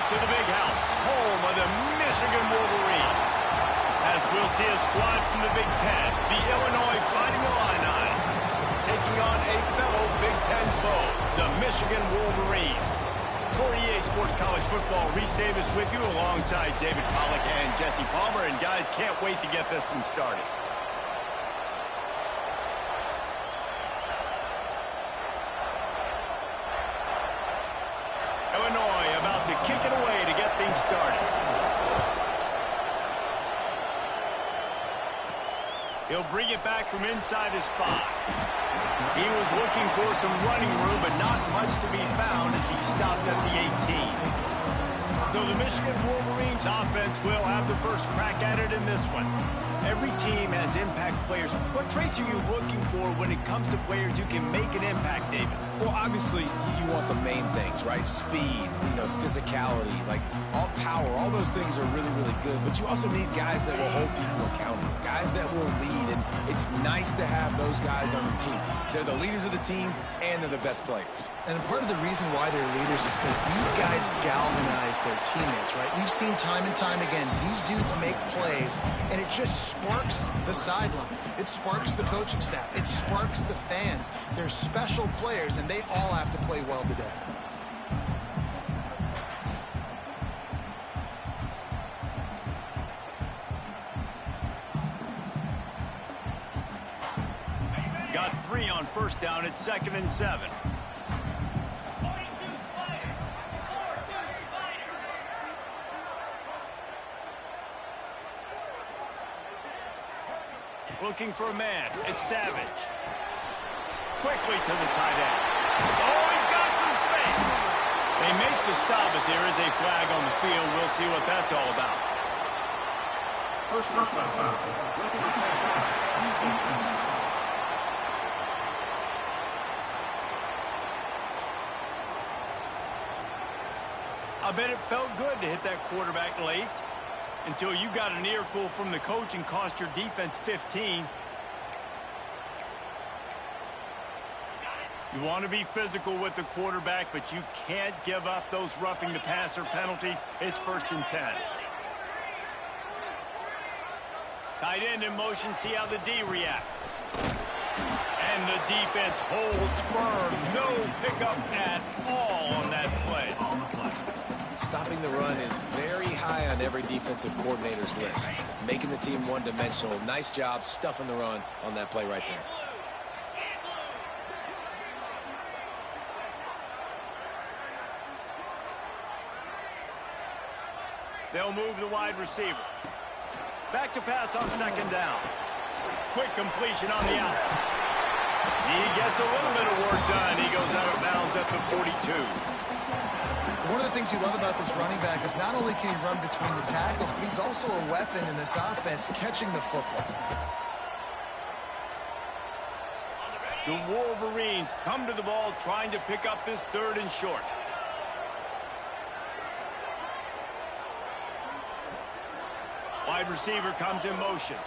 to the big house, home of the Michigan Wolverines. As we'll see a squad from the Big Ten, the Illinois Fighting Illini, taking on a fellow Big Ten foe, the Michigan Wolverines. For EA Sports College Football, Reese Davis with you alongside David Pollack and Jesse Palmer. And guys, can't wait to get this one started. Illinois about to kick it away to get things started. He'll bring it back from inside his 5. He was looking for some running room, but not much to be found as he stopped at the 18. So the Michigan Wolverines offense will have the first crack at it in this one. Every team has impact players. What traits are you looking for when it comes to players who can make an impact, David? Well, obviously, you want the main things, right? Speed, physicality, like all power, all those things are really, really good. But you also need guys that will hold people accountable, guys that will lead. And it's nice to have those guys on your team. They're the leaders of the team, and they're the best players. And part of the reason why they're leaders is because these guys galvanize their teammates, right? We've seen time and time again, these dudes make plays, and it just sparks the sideline. It sparks the coaching staff. It sparks the fans. They're special players, and they all have to play well today. Got 3 on first down at 2nd and 7. Looking for a man. It's Savage. Quickly to the tight end. Oh, he's got some space. They make the stop, but there is a flag on the field. We'll see what that's all about. First down. I bet it felt good to hit that quarterback late until you got an earful from the coach and cost your defense 15. You want to be physical with the quarterback, but you can't give up those roughing the passer penalties. It's 1st and 10. Tight end in motion, see how the D reacts. And the defense holds firm. No pickup at all on that play. Stopping the run is very high on every defensive coordinator's list. Making the team one-dimensional. Nice job stuffing the run on that play right there. They'll move the wide receiver. Back to pass on 2nd down. Quick completion on the out. He gets a little bit of work done. He goes out of bounds at the 42. One of the things you love about this running back is not only can he run between the tackles, but he's also a weapon in this offense, catching the football. The Wolverines come to the ball trying to pick up this 3rd and short. Wide receiver comes in motion.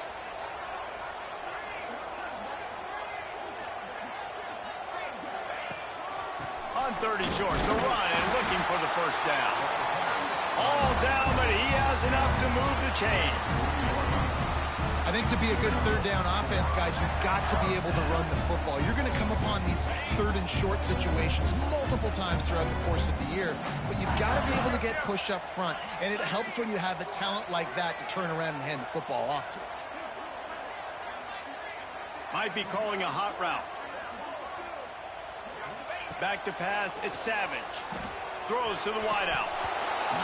On 30 short, the run and looking for the first down. All down, but he has enough to move the chains. I think to be a good 3rd down offense, guys, you've got to be able to run the football. You're going to come upon these 3rd and short situations multiple times throughout the course of the year, but you've got to be able to get push up front, and it helps when you have a talent like that to turn around and hand the football off to. Might be calling a hot route. Back to pass, it's Savage. Throws to the wideout.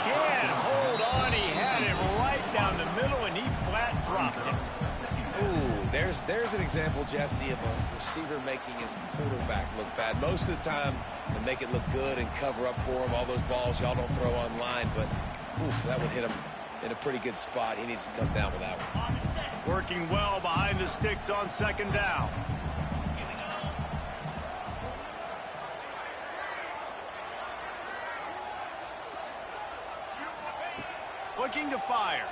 Can't hold on. He had it right down the middle, and he flat dropped it. Ooh, there's an example, Jesse, of a receiver making his quarterback look bad. Most of the time, they make it look good and cover up for him. All those balls y'all don't throw online, but oof, that would hit him in a pretty good spot. He needs to come down with that one. Working well behind the sticks on 2nd down. Looking to fire.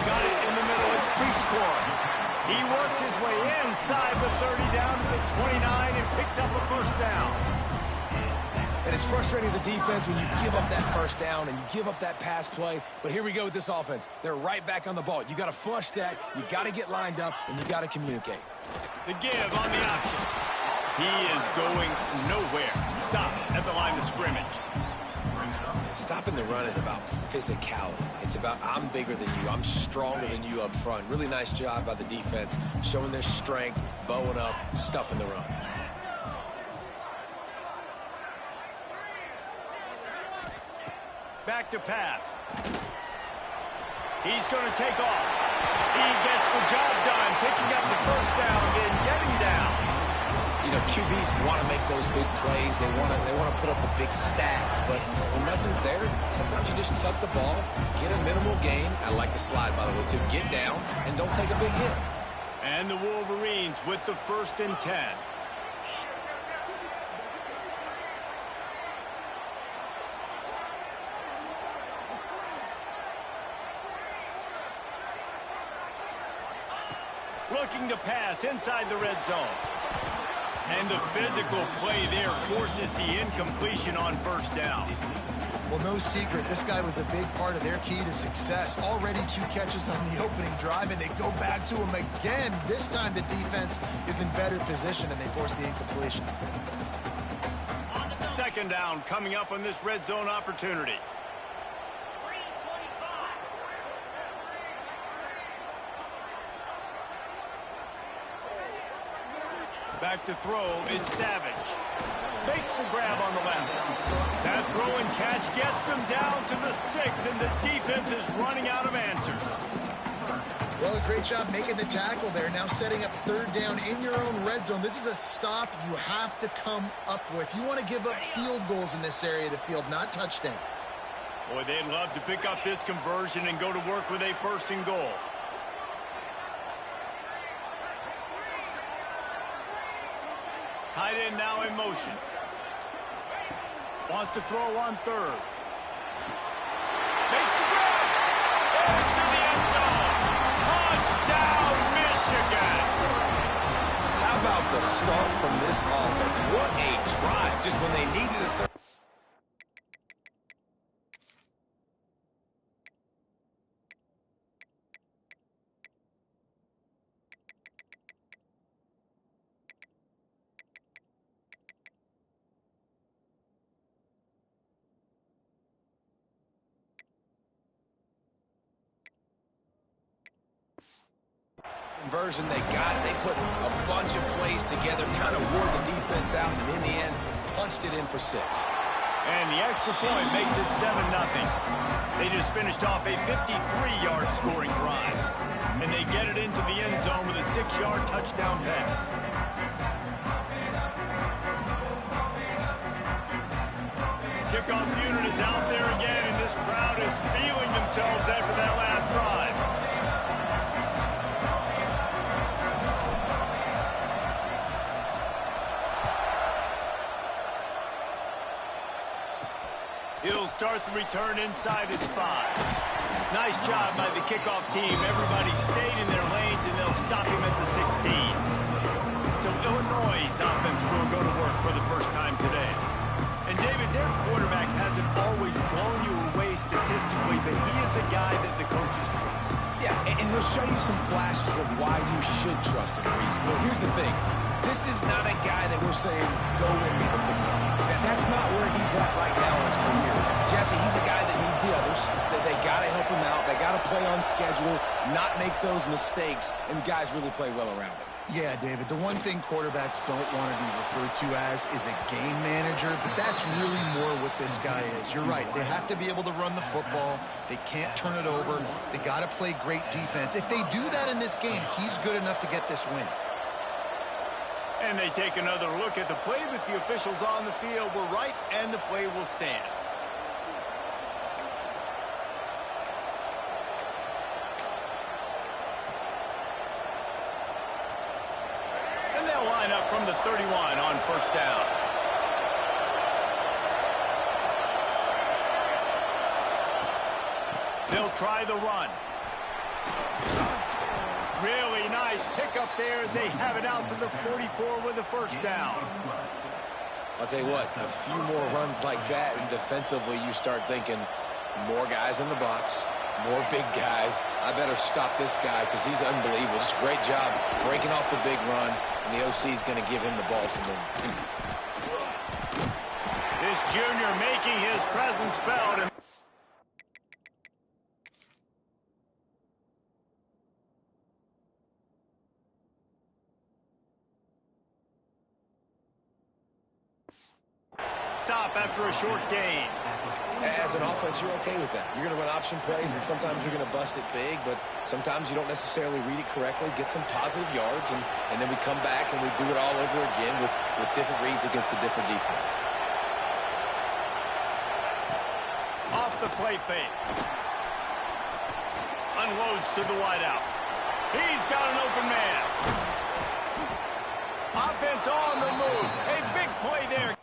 Got it in the middle. It's Prescore. He works his way inside the 30 down to the 29 and picks up a first down. And it's frustrating as a defense when you give up that first down and you give up that pass play. But here we go with this offense. They're right back on the ball. You got to flush that. You got to get lined up, and you got to communicate. The give on the option. He is going nowhere. Stop at the line of scrimmage. Stopping the run is about physicality. It's about I'm bigger than you. I'm stronger than you up front. Really nice job by the defense, showing their strength, bowing up, stuffing the run. Back to pass. He's going to take off. He gets the job done, picking up the first down, then getting down. You know, QBs want to make those big plays. They want to put up the big stats. But when nothing's there, sometimes you just tuck the ball, get a minimal gain. I like the slide, by the way, too. Get down and don't take a big hit. And the Wolverines with the 1st and 10. Looking to pass inside the red zone. And the physical play there forces the incompletion on 1st down. Well, no secret, this guy was a big part of their key to success. Already 2 catches on the opening drive, and they go back to him again. This time the defense is in better position, and they force the incompletion. 2nd down coming up on this red zone opportunity. Back to throw, it's Savage. Makes the grab on the left. That throw and catch gets them down to the 6, and the defense is running out of answers. Well, a great job making the tackle there. Now setting up 3rd down in your own red zone. This is a stop you have to come up with. You want to give up field goals in this area of the field, not touchdowns. Boy, they'd love to pick up this conversion and go to work with a 1st and goal. Tight end now in motion. Wants to throw on 3rd. Makes the grab. Into the end zone. Touchdown, Michigan. How about the start from this offense? What a drive just when they needed a third. Conversion, they got it. They put a bunch of plays together, kind of wore the defense out, and in the end, punched it in for 6. And the extra point makes it 7-0. They just finished off a 53-yard scoring drive. And they get it into the end zone with a 6-yard touchdown pass. Kickoff unit is out there again, and this crowd is feeling themselves after that last drive. He'll start the return inside his 5. Nice job by the kickoff team. Everybody stayed in their lanes, and they'll stop him at the 16. So Illinois' offense will go to work for the first time today. And David, their quarterback hasn't always blown you away statistically, but he is a guy that the coaches trust. Yeah, and he'll show you some flashes of why you should trust him, Reese. But here's the thing. This is not a guy that we're saying, go into the football. That's not where he's at right now in his career. Jesse, he's a guy that needs the others. That they got to help him out. They got to play on schedule, not make those mistakes, and guys really play well around him. Yeah, David, the one thing quarterbacks don't want to be referred to as is a game manager, but that's really more what this guy is. You're right. They have to be able to run the football. They can't turn it over. They got to play great defense. If they do that in this game, he's good enough to get this win. And they take another look at the play with the officials on the field. We're right, and the play will stand. And they'll line up from the 31 on 1st down. They'll try the run. Really nice pickup there as they have it out to the 44 with the 1st down. I'll tell you what, a few more runs like that, and defensively you start thinking more guys in the box, more big guys. I better stop this guy because he's unbelievable. Just great job breaking off the big run, and the OC is going to give him the ball some more. This junior making his presence felt. And stop after a short gain. As an offense, you're okay with that. You're going to run option plays, and sometimes you're going to bust it big, but sometimes you don't necessarily read it correctly, get some positive yards, and then we come back and we do it all over again with different reads against the different defense. Off the play fake. Unloads to the wideout. He's got an open man. Offense on the move. A big play there.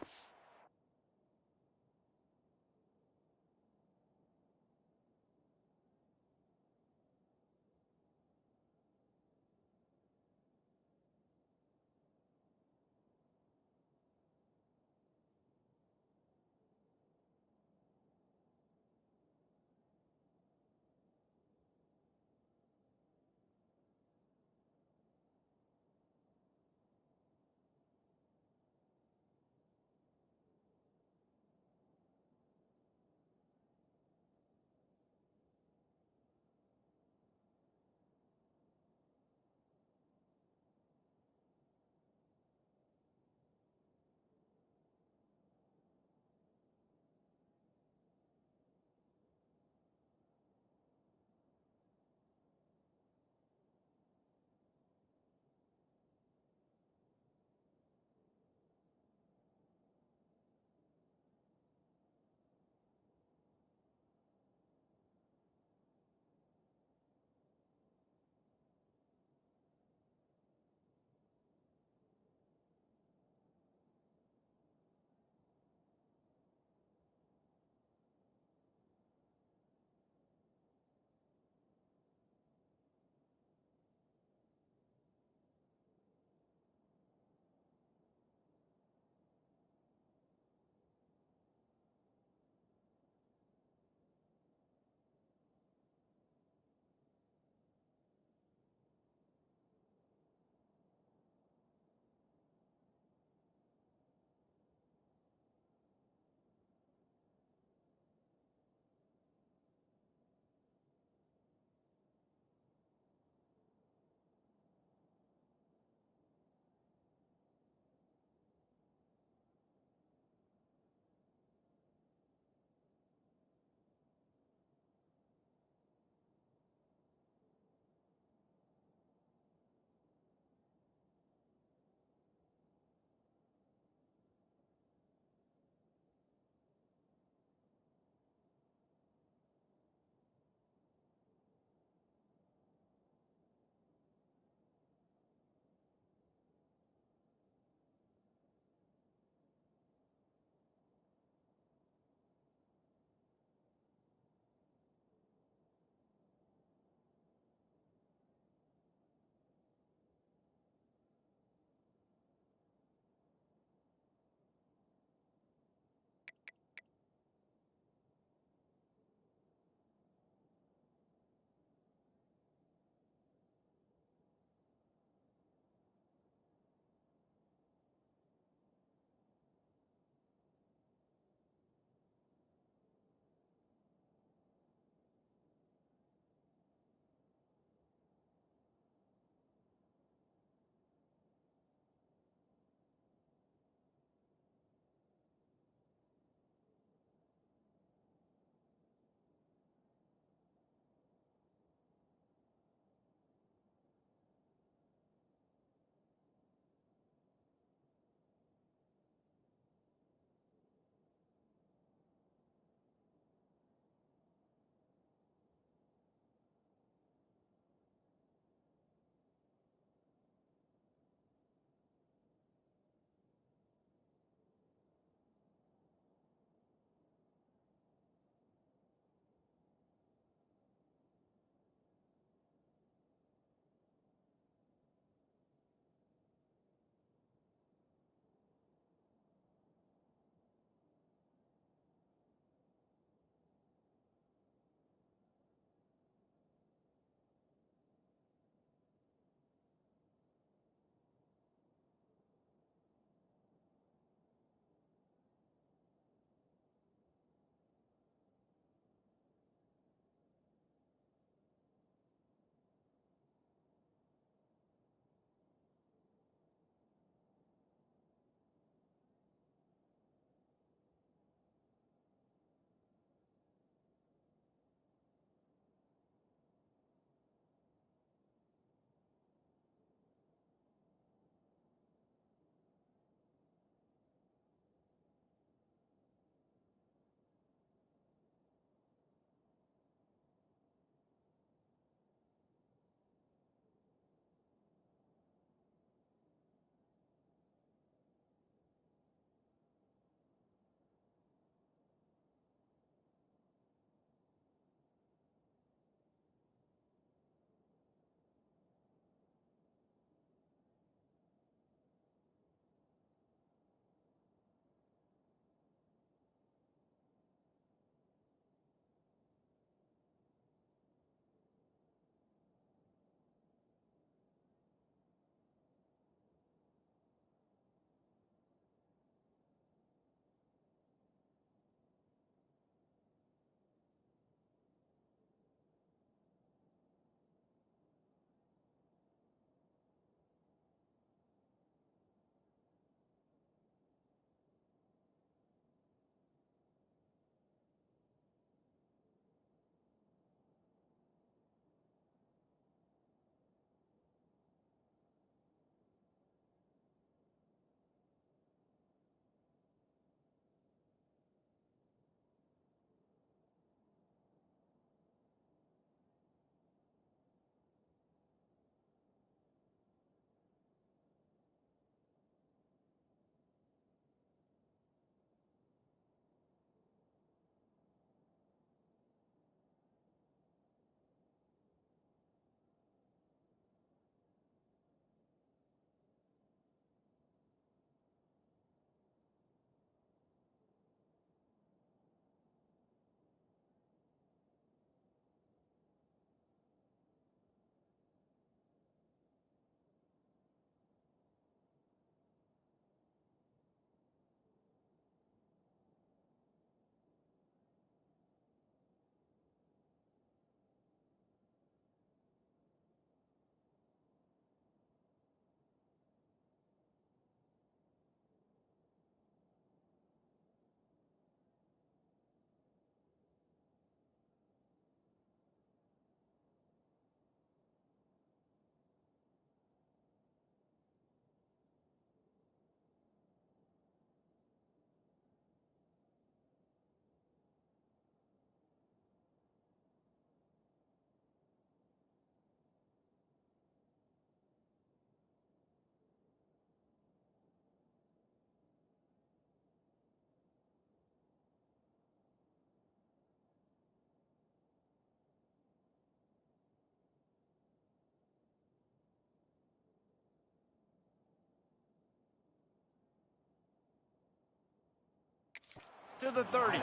to the 30.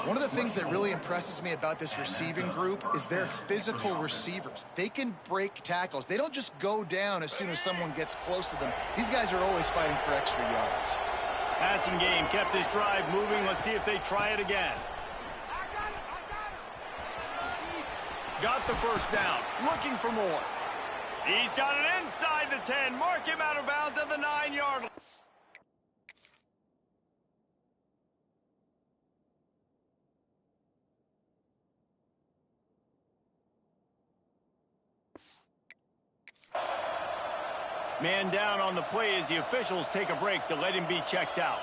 One of the things that really impresses me about this receiving group is their physical receivers. They can break tackles. They don't just go down as soon as someone gets close to them. These guys are always fighting for extra yards. Passing game kept this drive moving. Let's see if they try it again. Got the first down. Looking for more. He's got it inside the 10. Mark him out of bounds at the 9-yard line. Man down on the play as the officials take a break to let him be checked out.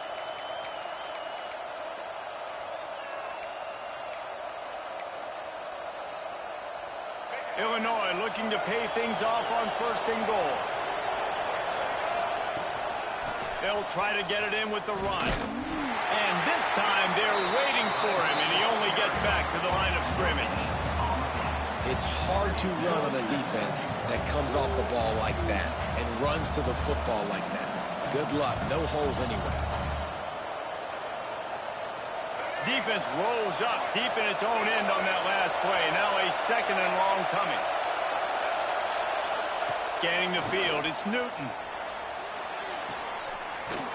Illinois looking to pay things off on 1st and goal. They'll try to get it in with the run. And this time they're waiting for him, and he only gets back to the line of scrimmage. It's hard to run on a defense that comes off the ball like that and runs to the football like that. Good luck. No holes anywhere. Defense rolls up deep in its own end on that last play. Now a 2nd and long coming. Scanning the field, it's Newton.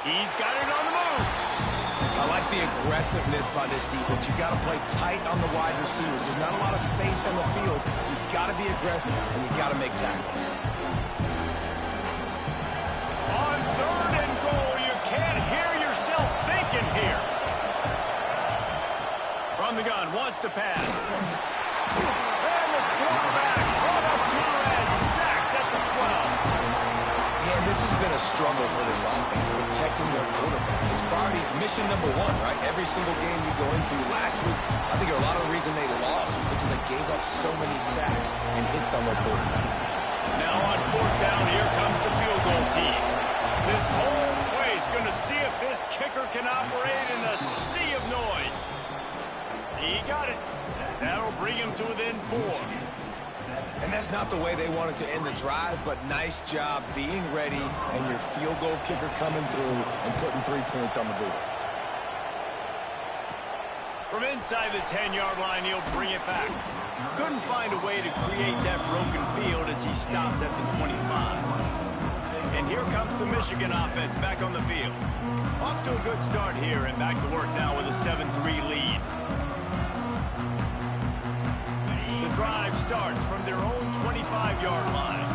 He's got it on the move. I like the aggressiveness by this defense. You've got to play tight on the wide receivers. There's not a lot of space on the field. You've got to be aggressive, and you've got to make tackles. On 3rd and goal, you can't hear yourself thinking here. From the gun, wants to pass. And the quarterback brought up to the end, sacked at the 12. Yeah, this has been a struggle for this offense, protecting their quarterback. It's priorities, mission number 1, right? Every single game you go into. Last week, I think a lot of the reason they lost was because they gave up so many sacks and hits on their quarterback. Now on 4th down, here comes the field goal team. This whole play is going to see if this kicker can operate in the sea of noise. He got it. That'll bring him to within 4. And that's not the way they wanted to end the drive, but nice job being ready and your field goal kicker coming through and putting 3 points on the board. From inside the 10-yard line, he'll bring it back. Couldn't find a way to create that broken field as he stopped at the 25. And here comes the Michigan offense back on the field. Off to a good start here and back to work now with a 7-3 lead. The drive starts from their own 25-yard line.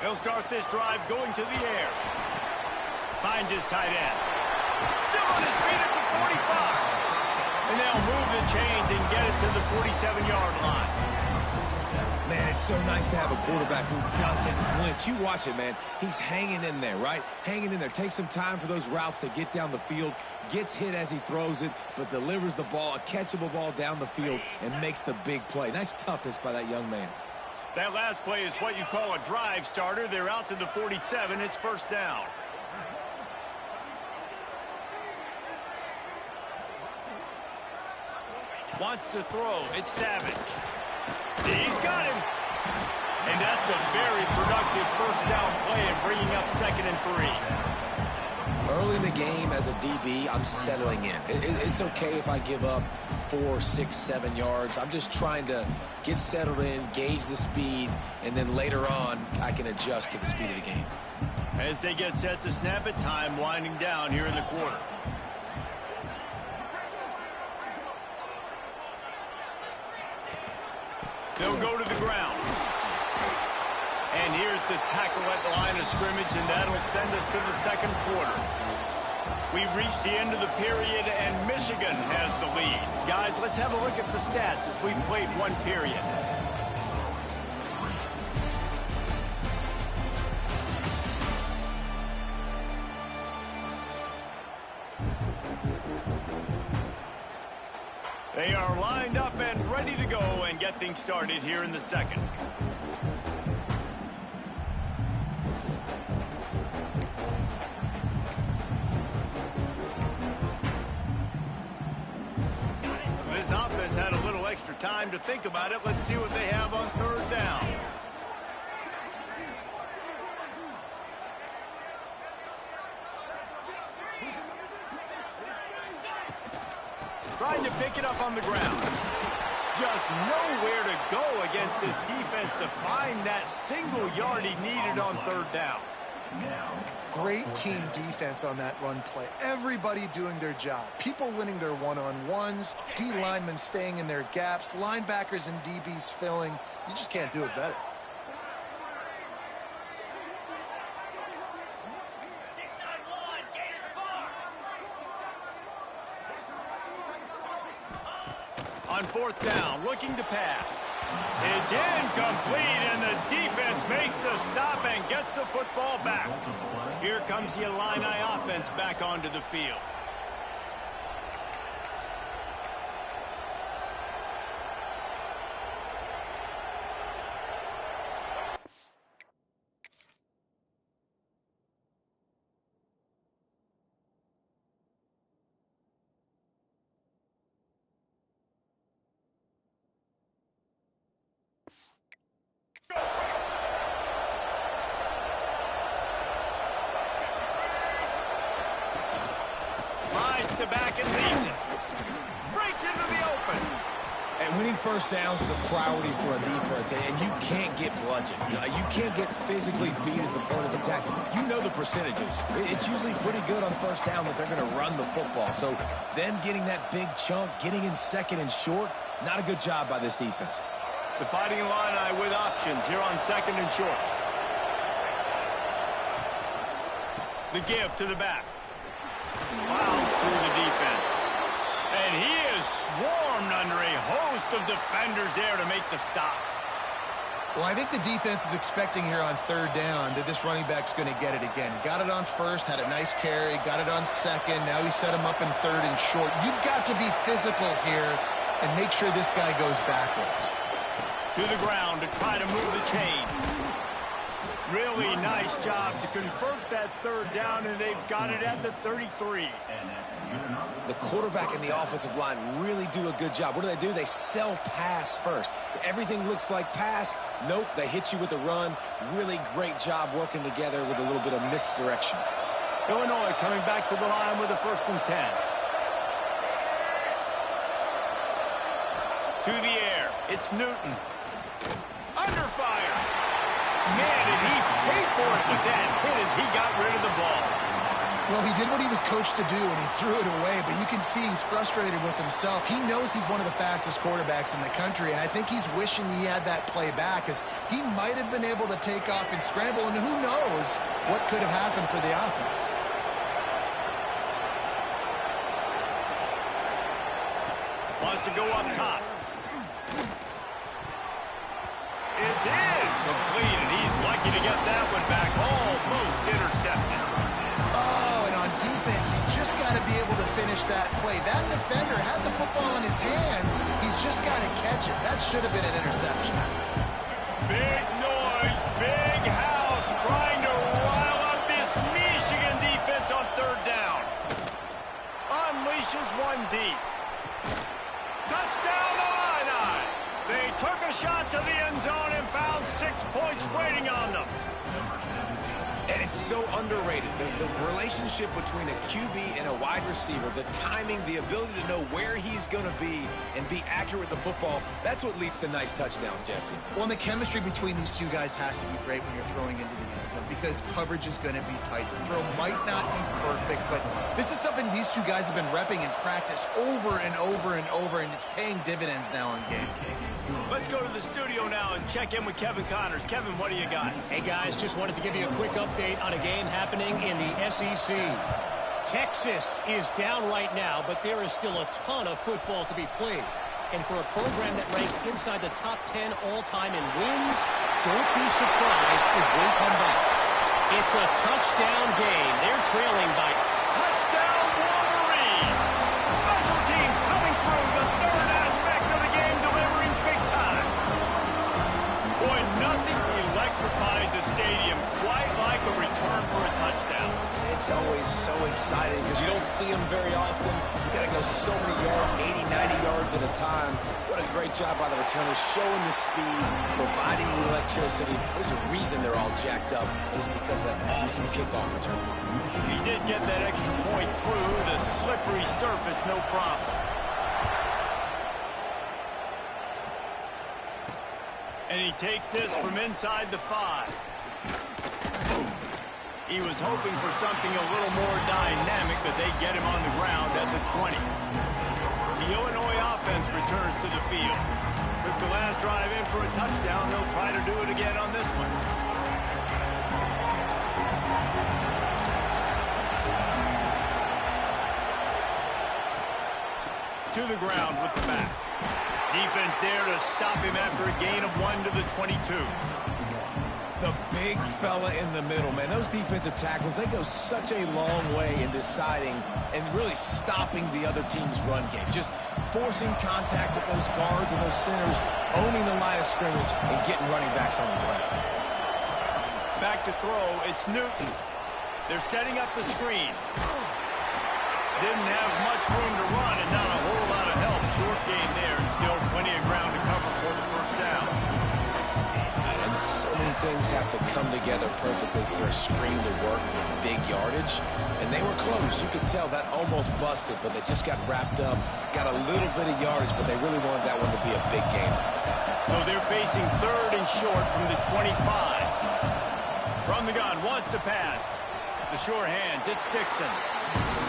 He'll start this drive going to the air. Finds his tight end. Still on his feet at the 45. And they'll move the chains and get it to the 47-yard line. Man, it's so nice to have a quarterback who doesn't flinch. You watch it, man. He's hanging in there, right? Hanging in there. Takes some time for those routes to get down the field. Gets hit as he throws it, but delivers the ball, a catchable ball down the field, and makes the big play. Nice toughness by that young man. That last play is what you call a drive starter. They're out to the 47. It's 1st down. Wants to throw. It's Savage. He's got him. And that's a very productive 1st down play and bringing up 2nd and 3. Early in the game as a DB, I'm settling in. It's okay if I give up 4, 6, 7 yards. I'm just trying to get settled in, gauge the speed, and then later on, I can adjust to the speed of the game. As they get set to snap it, time winding down here in the quarter. They'll go to the ground. And here's the tackle at the line of scrimmage, and that'll send us to the 2nd quarter. We've reached the end of the period, and Michigan has the lead. Guys, let's have a look at the stats as we've played 1 period. They are lined up and ready to go and get things started here in the 2nd. This offense had a little extra time to think about it. Let's see what they have on 3rd down. trying to pick it up on the ground. Just nowhere to go against this defense to find that single yard he needed on third down. Great team defense on that run play. Everybody doing their job. People winning their one-on-ones, D linemen staying in their gaps, linebackers and DBs filling. You just can't do it better. On fourth down, looking to pass. It's incomplete, and the defense makes the stop and gets the football back. Here comes the Illini offense back onto the field. The back and leaves it. Breaks into the open. And winning first downs is a priority for a defense, and you can't get bludgeoned. You can't get physically beat at the point of attack. You know the percentages. It's usually pretty good on first down that they're going to run the football. So them getting that big chunk, getting in second and short, not a good job by this defense. The Fighting Illini with options here on second and short. The give to the back. Plows through the defense. And he is swarmed under a host of defenders there to make the stop. Well, I think the defense is expecting here on third down that this running back's going to get it again. He got it on first, had a nice carry, got it on second. Now he set him up in third and short. You've got to be physical here and make sure this guy goes backwards. To the ground to try to move the chains. Really nice job to convert that third down, and they've got it at the 33. The quarterback and the offensive line really do a good job. What do? They sell pass first. Everything looks like pass. Nope, they hit you with the run. Really great job working together with a little bit of misdirection. Illinois coming back to the line with a 1st and 10. To the air, it's Newton. Under fire. Man, did he pay for it with that hit as he got rid of the ball. Well, he did what he was coached to do, and he threw it away, but you can see he's frustrated with himself. He knows he's one of the fastest quarterbacks in the country, and I think he's wishing he had that play back, as he might have been able to take off and scramble, and who knows what could have happened for the offense. Wants to go up top. It's incomplete, and he's lucky to get that one back. Almost intercepted. Oh, and on defense, you just got to be able to finish that play. That defender had the football in his hands. He's just got to catch it. That should have been an interception. Big noise, big house, trying to rile up this Michigan defense on third down. Unleashes one deep. Touchdown, Illini! They took a shot to the end zone and found 6 points waiting on them. And it's so underrated. The relationship between a QB and a wide receiver, the timing, the ability to know where he's going to be and be accurate with the football, that's what leads to nice touchdowns, Jesse. Well, and the chemistry between these two guys has to be great when you're throwing into the end zone because coverage is going to be tight. The throw might not be perfect, but this is something these two guys have been repping in practice over and over and over, and it's paying dividends now in game. Let's go to the studio now and check in with Kevin Connors. Kevin, what do you got? Hey, guys, just wanted to give you a quick update on a game happening in the SEC. Texas is down right now, but there is still a ton of football to be played. And for a program that ranks inside the top 10 all-time in wins, don't be surprised if we come back. It's a touchdown game. They're trailing by... Touchdown, Wolverines! Special teams coming through, the third aspect of the game, delivering big time. Boy, nothing electrifies a stadium quite like a return for a touchdown. It's always so exciting because you don't see them very often. You got to go so many yards, 80, 90 yards at a time. What a great job by the returners, showing the speed, providing the electricity. There's a reason they're all jacked up. It's because of that awesome kickoff return. He did get that extra point through the slippery surface, no problem. And he takes this from inside the 5. He was hoping for something a little more dynamic, but they get him on the ground at the 20. The Illinois offense returns to the field. Took the last drive in for a touchdown. They'll try to do it again on this one. To the ground with the back. Defense there to stop him after a gain of 1 to the 22. The big fella in the middle, man. Those defensive tackles, they go such a long way in deciding and really stopping the other team's run game. Just forcing contact with those guards and those centers, owning the line of scrimmage, and getting running backs on the ground. Back to throw, it's Newton. They're setting up the screen. Didn't have much room to run and not a whole lot of help. Short gain there and still plenty of ground to cover for the first down. And so many things have to come together perfectly for a screen to work for big yardage. And they were close. You could tell that almost busted, but they just got wrapped up, got a little bit of yardage, but they really wanted that one to be a big game. So they're facing 3rd and short from the 25. From the gun, wants to pass. The short hands, it's Dixon.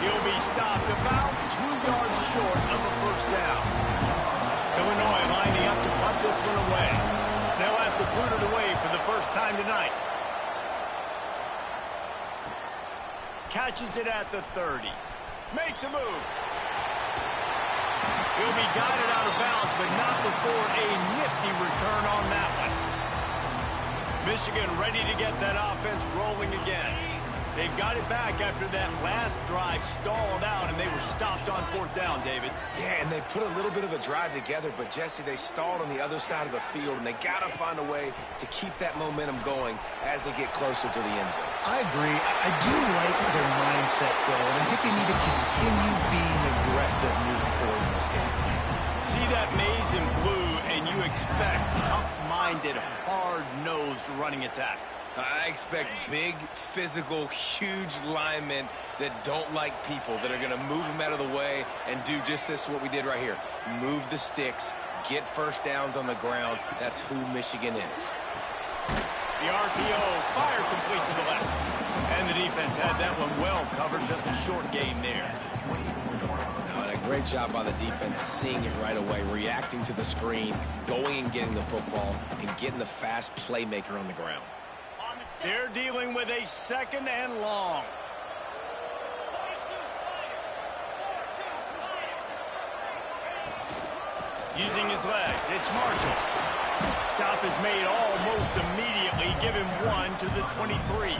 He'll be stopped about 2 yards short of a first down. Illinois lining up to punt this one away. They'll have to boot it away for the first time tonight. Catches it at the 30. Makes a move. He'll be guided out of bounds, but not before a nifty return on that one. Michigan ready to get that offense rolling again. They've got it back after that last drive stalled out, and they were stopped on 4th down, David. Yeah, and they put a little bit of a drive together, but, Jesse, they stalled on the other side of the field, and they got to find a way to keep that momentum going as they get closer to the end zone. I agree. I do like their mindset, though, and I think they need to continue being aggressive moving forward in this game. See that maize in blue, and you expect tough-minded, hard-nosed running attacks. I expect big, physical, huge linemen that don't like people, that are going to move them out of the way and do just this, what we did right here. Move the sticks, get first downs on the ground. That's who Michigan is. The RPO, fire complete to the left. And the defense had that one well covered, just a short gain there. Great job by the defense, seeing it right away, reacting to the screen, going and getting the football, and getting the fast playmaker on the ground. They're dealing with a 2nd and long. Using his legs, it's Marshall. Stop is made almost immediately. Give him 1 to the 23.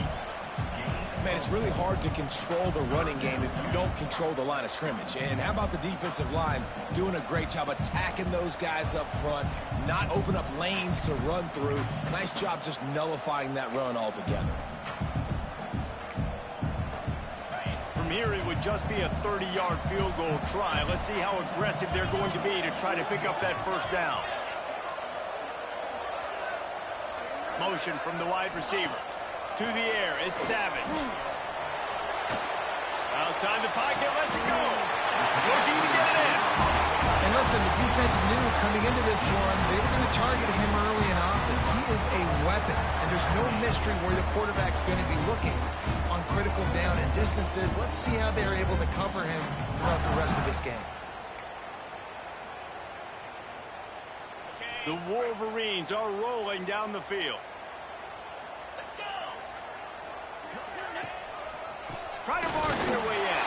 Man, it's really hard to control the running game if you don't control the line of scrimmage. And how about the defensive line doing a great job attacking those guys up front, not open up lanes to run through. Nice job just nullifying that run altogether. From here, it would just be a 30-yard field goal try. Let's see how aggressive they're going to be to try to pick up that first down. Motion from the wide receiver. To the air, it's Savage. Outside the pocket, lets it go. Looking to get it in. And listen, the defense knew coming into this one, they were going to target him early and often. He is a weapon, and there's no mystery where the quarterback's going to be looking on critical down and distances. Let's see how they're able to cover him throughout the rest of this game. The Wolverines are rolling down the field. Try to march their way in.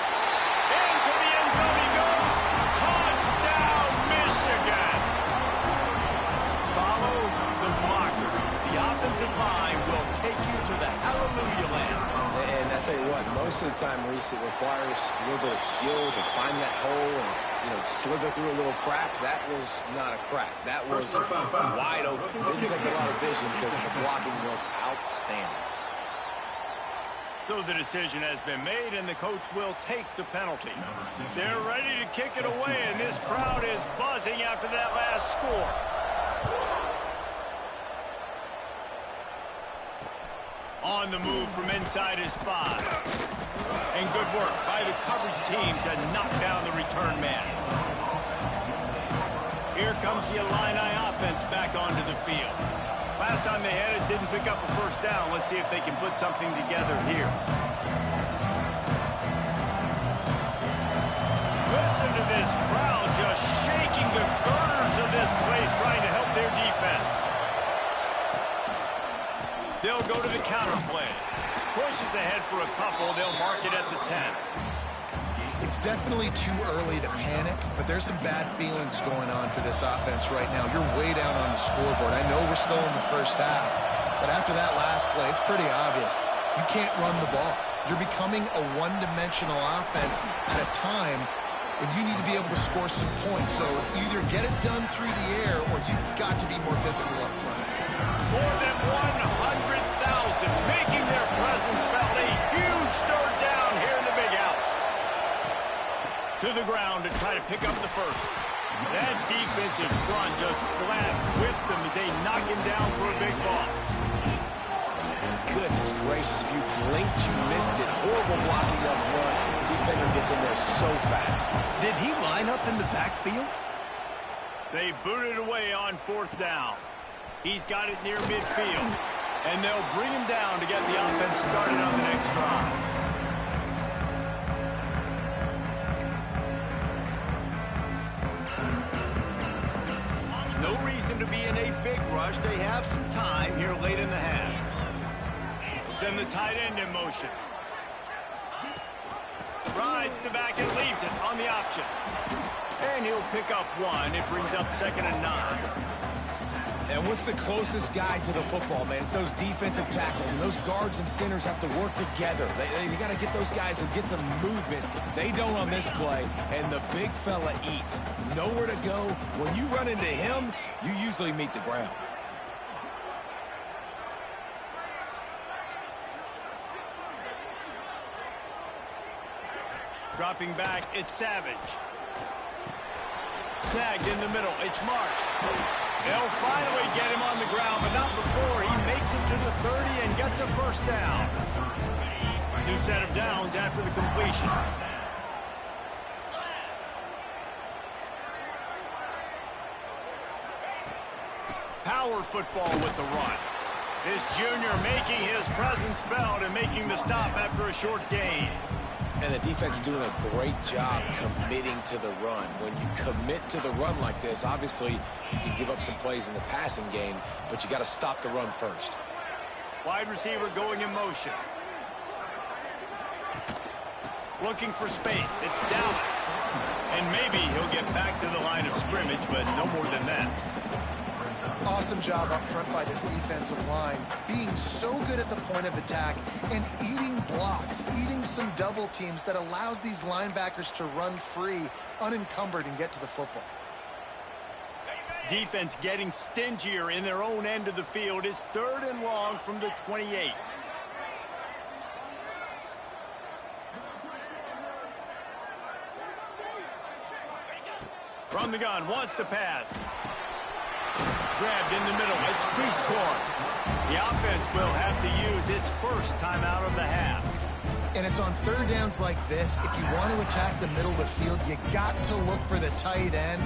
Into the end zone he goes. Touchdown, Michigan. Follow the blocker. The offensive line will take you to the hallelujah land. And I tell you what, most of the time, Reese, it requires a little bit of skill to find that hole and, slither through a little crack. That was not a crack. That was wide open. Didn't take a lot of vision because the blocking was outstanding. So the decision has been made, and the coach will take the penalty. They're ready to kick it away, and this crowd is buzzing after that last score. On the move from inside his 5. And good work by the coverage team to knock down the return man. Here comes the Illini offense back onto the field. Last time they had it, didn't pick up a first down. Let's see if they can put something together here. Listen to this crowd just shaking the girders of this place, trying to help their defense. They'll go to the counter play. Pushes ahead for a couple. They'll mark it at the 10. It's definitely too early to panic, but there's some bad feelings going on for this offense right now. You're way down on the scoreboard. I know we're still in the first half, but after that last play, it's pretty obvious. You can't run the ball. You're becoming a one-dimensional offense at a time when you need to be able to score some points. So either get it done through the air or you've got to be more physical up front. More than 100,000 making their presence felt. A huge third down here in the big house. To the ground to try to pick up the first. That defensive front just flat whipped them as they knock him down for a big loss. Goodness gracious, if you blinked, you missed it. Horrible blocking up front. Defender gets in there so fast. Did he line up in the backfield? They booted away on fourth down. He's got it near midfield. And they'll bring him down to get the offense started on the next drive. No reason to be in a big rush. They have some time here late in the half. Send the tight end in motion. Rides the back and leaves it on the option. And he'll pick up one. It brings up 2nd and 9. And what's the closest guy to the football, man? It's those defensive tackles, and those guards and centers have to work together. They got to get those guys and get some movement. They don't on this play, and the big fella eats. Nowhere to go. When you run into him, you usually meet the ground. Dropping back, it's Savage. Snagged in the middle, it's Marsh. They'll finally get him on the ground, but not before he makes it to the 30 and gets a first down. New set of downs after the completion. Power football with the run. This junior making his presence felt and making the stop after a short gain. And the defense doing a great job committing to the run. When you commit to the run like this, obviously you can give up some plays in the passing game, but you got to stop the run first. Wide receiver going in motion. Looking for space. It's Dallas. And maybe he'll get back to the line of scrimmage, but no more than that. Awesome job up front by this defensive line, being so good at the point of attack and eating blocks, eating some double teams that allows these linebackers to run free, unencumbered, and get to the football. Defense getting stingier in their own end of the field. It's 3rd and long from the 28. From the gun, wants to pass. Grabbed in the middle. It's Prescorn. The offense will have to use its first timeout of the half. And it's on 3rd downs like this. If you want to attack the middle of the field, you got to look for the tight end.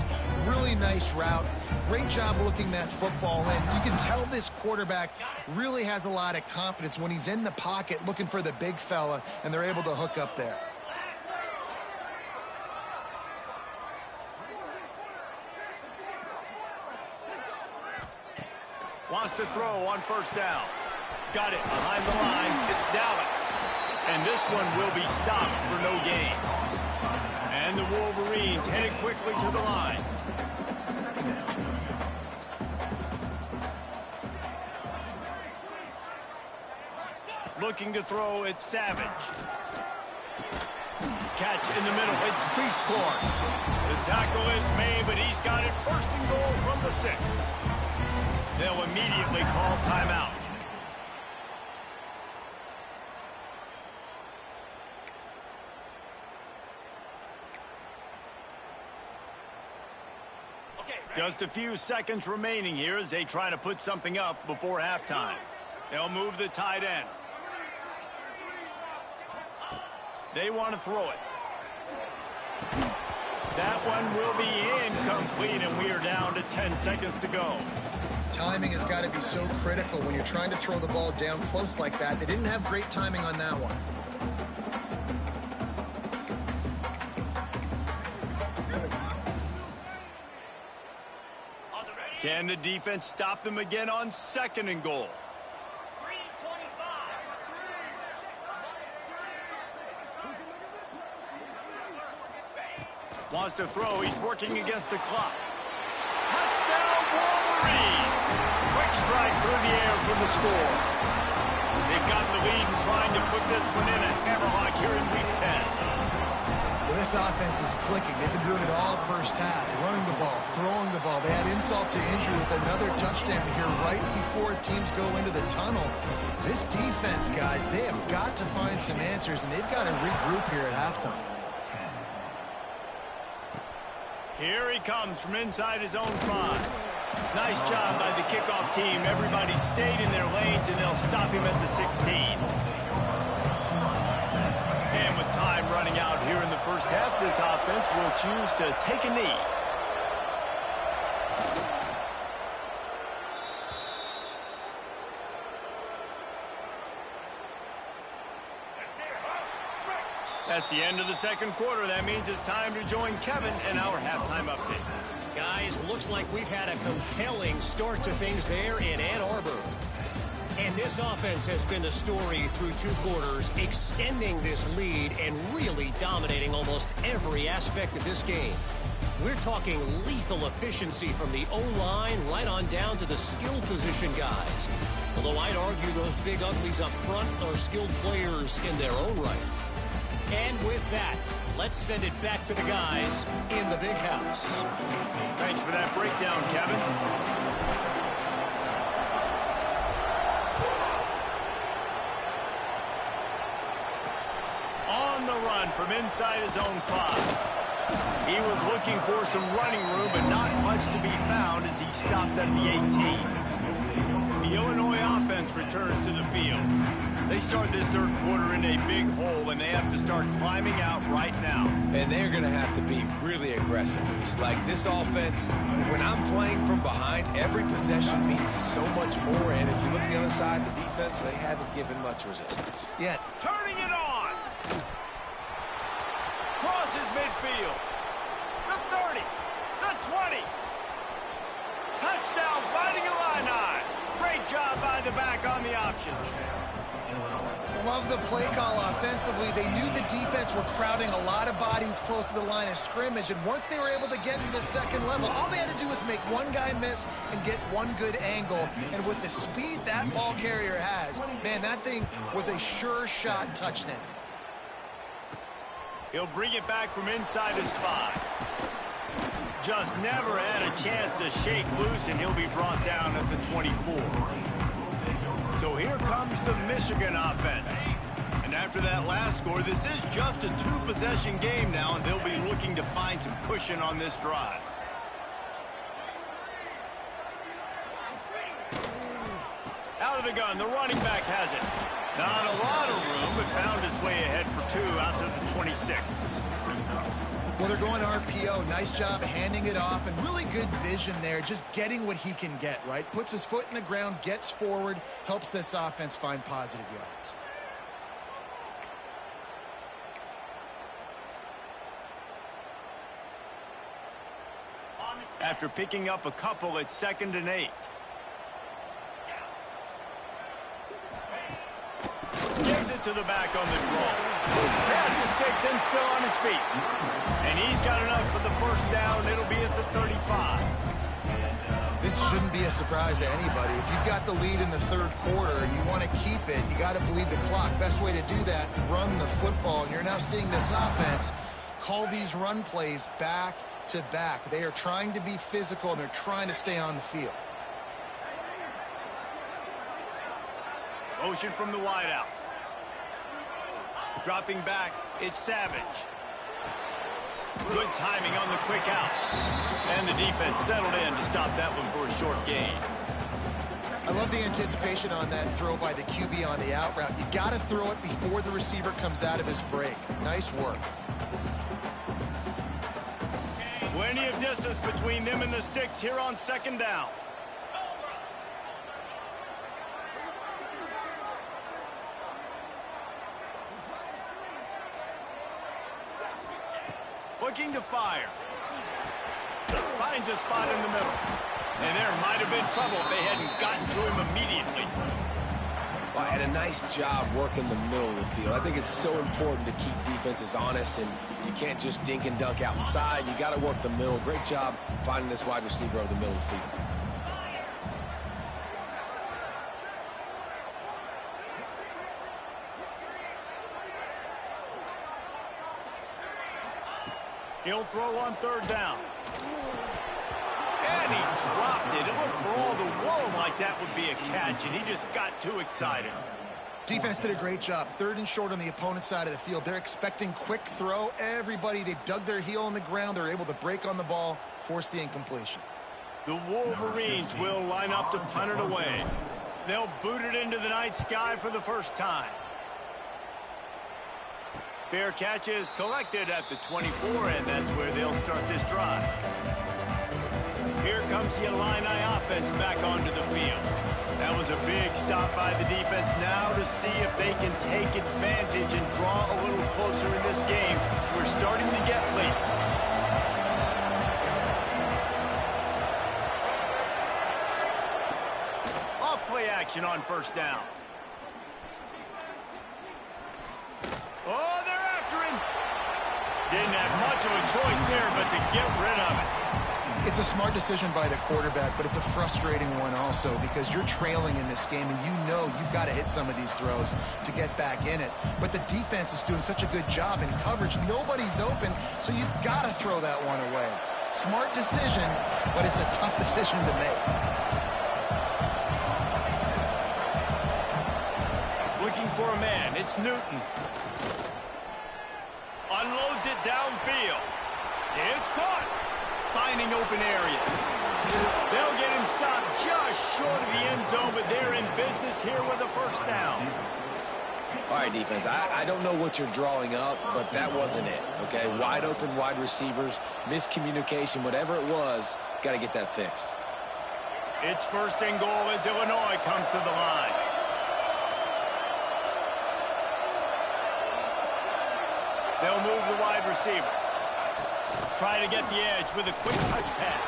Really nice route. Great job looking that football in. You can tell this quarterback really has a lot of confidence when he's in the pocket looking for the big fella, and they're able to hook up there. Wants to throw on 1st down. Got it behind the line. It's Dallas. And this one will be stopped for no gain. And the Wolverines headed quickly to the line. Looking to throw, it's Savage. Catch in the middle, it's Prescorn. The tackle is made, but he's got it 1st and goal from the 6. They'll immediately call timeout. Just a few seconds remaining here as they try to put something up before halftime. They'll move the tight end. They want to throw it. That one will be incomplete, and we are down to 10 seconds to go. Timing has got to be so critical when you're trying to throw the ball down close like that. They didn't have great timing on that one. Can the defense stop them again on 2nd and goal? Wants to throw. He's working against the clock. Touchdown, Wolverines! Quick strike through the air for the score. They've got the lead and trying to put this one in a hammerlock here in Week 10. Well, this offense is clicking. They've been doing it all first half. Running the ball, throwing the ball. They had insult to injury with another touchdown here right before teams go into the tunnel. This defense, guys, they have got to find some answers, and they've got to regroup here at halftime. Here he comes from inside his own 5. Nice job by the kickoff team. Everybody stayed in their lanes, and they'll stop him at the 16. And with time running out here in the first half, this offense will choose to take a knee. That's the end of the 2nd quarter. That means it's time to join Kevin in our halftime update. Guys, looks like we've had a compelling start to things there in Ann Arbor. And this offense has been the story through 2 quarters, extending this lead and really dominating almost every aspect of this game. We're talking lethal efficiency from the O-line right on down to the skill position guys. Although I'd argue those big uglies up front are skilled players in their own right. And with that, let's send it back to the guys in the big house. Thanks for that breakdown, Kevin. On the run from inside his own 5. He was looking for some running room, but not much to be found as he stopped at the 18. The Illinois offense returns to the field. They start this 3rd quarter in a big hole, and they have to start climbing out right now. And they're going to have to be really aggressive. It's like this offense, when I'm playing from behind, every possession means so much more. And if you look the other side, the defense, they haven't given much resistance. Yeah. Turning it on. Crosses midfield. The 30. The 20. Touchdown, fighting Illini. Great job by the back on the option. Love the play call offensively. They knew the defense were crowding a lot of bodies close to the line of scrimmage, and once they were able to get to the 2nd level, all they had to do was make one guy miss and get one good angle. And with the speed that ball carrier has, man, that thing was a sure shot touchdown. He'll bring it back from inside his 5. Just never had a chance to shake loose, and he'll be brought down at the 24. So here comes the Michigan offense. And after that last score, this is just a 2-possession game now, and they'll be looking to find some cushion on this drive. Out of the gun, the running back has it. Not a lot of room, but found his way ahead for 2 out to the 26. Well, they're going RPO. Nice job handing it off, and really good vision there, just getting what he can get, right? Puts his foot in the ground, gets forward, helps this offense find positive yards. After picking up a couple, it's 2nd and 8. Gives it to the back on the draw. Pass the sticks and still on his feet. And he's got enough for the 1st down. It'll be at the 35. This shouldn't be a surprise to anybody. If you've got the lead in the 3rd quarter and you want to keep it, you got to bleed the clock. Best way to do that, run the football. And you're now seeing this offense call these run plays back to back. They are trying to be physical, and they're trying to stay on the field. Motion from the wideout. Dropping back, it's Savage. Good timing on the quick out. And the defense settled in to stop that one for a short gain. I love the anticipation on that throw by the QB on the out route. You got to throw it before the receiver comes out of his break. Nice work. Plenty of distance between them and the sticks here on 2nd down. Looking to fire. Finds a spot in the middle. And there might have been trouble if they hadn't gotten to him immediately. Well, and a nice job working the middle of the field. I think it's so important to keep defenses honest, and you can't just dink and dunk outside. You got to work the middle. Great job finding this wide receiver over the middle of the field. He'll throw on third down. And he dropped it. It looked for all the world like that would be a catch, and he just got too excited. Defense did a great job. Third and short on the opponent's side of the field. They're expecting quick throw. Everybody, they dug their heel on the ground. They're able to break on the ball, force the incompletion. The Wolverines will line up to punt it away. They'll boot it into the night sky for the first time. Fair catch is collected at the 24, and that's where they'll start this drive. Here comes the Illini offense back onto the field. That was a big stop by the defense. Now to see if they can take advantage and draw a little closer in this game. So we're starting to get late. Off play action on first down. Oh, they're after him. Didn't have much of a choice there, but to get rid of it. It's a smart decision by the quarterback, but it's a frustrating one also because you're trailing in this game and you know you've got to hit some of these throws to get back in it. But the defense is doing such a good job in coverage. Nobody's open, so you've got to throw that one away. Smart decision, but it's a tough decision to make. Looking for a man. It's Newton. Unloads it downfield. It's caught. Finding open areas. They'll get him stopped just short of the end zone, but they're in business here with a first down. All right, defense, I don't know what you're drawing up, but that wasn't it, okay? Wide open wide receivers, miscommunication, whatever it was, got to get that fixed. It's first and goal as Illinois comes to the line. They'll move the wide receiver. Try to get the edge with a quick touch pass.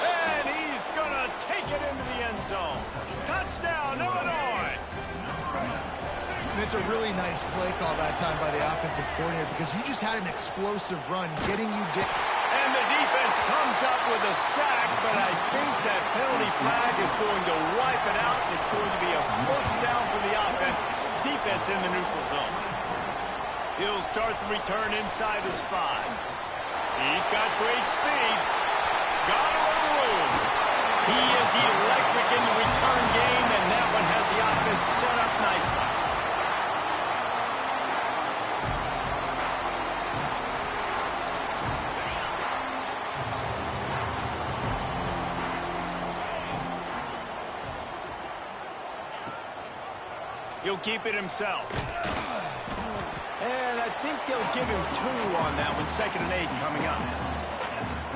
And he's going to take it into the end zone. Touchdown, Illinois! And it's a really nice play call that time by the offensive coordinator because you just had an explosive run getting you down. And the defense comes up with a sack, but I think that penalty flag is going to wipe it out. It's going to be a first down for the offense. Defense in the neutral zone. He'll start the return inside his 5. He's got great speed. Got a little room. He is electric in the return game, and that one has the offense set up nicely. He'll keep it himself. And I think they'll give him 2 on that one. 2nd and 8 coming up.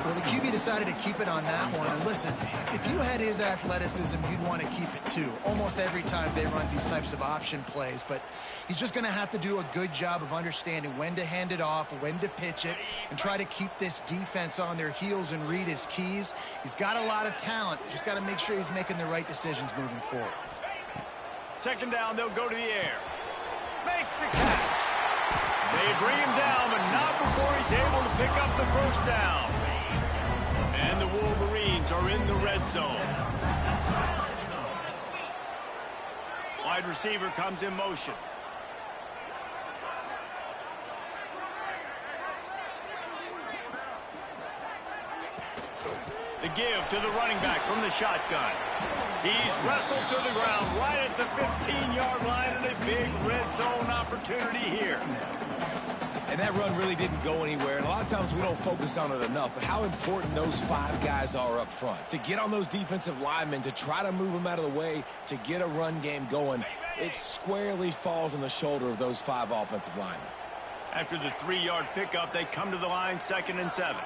Well, the QB decided to keep it on that one. And listen, if you had his athleticism, you'd want to keep it too. Almost every time they run these types of option plays. But he's just going to have to do a good job of understanding when to hand it off, when to pitch it, and try to keep this defense on their heels and read his keys. He's got a lot of talent. Just got to make sure he's making the right decisions moving forward. 2nd down, they'll go to the air. Makes the catch. They bring him down, but not before he's able to pick up the first down. And the Wolverines are in the red zone. Wide receiver comes in motion. The give to the running back from the shotgun. He's wrestled to the ground right at the 15-yard line, and a big red zone opportunity here. And that run really didn't go anywhere. And a lot of times we don't focus on it enough, but how important those 5 guys are up front. To get on those defensive linemen, to try to move them out of the way, to get a run game going, it squarely falls on the shoulder of those 5 offensive linemen. After the 3-yard pickup, they come to the line 2nd and 7.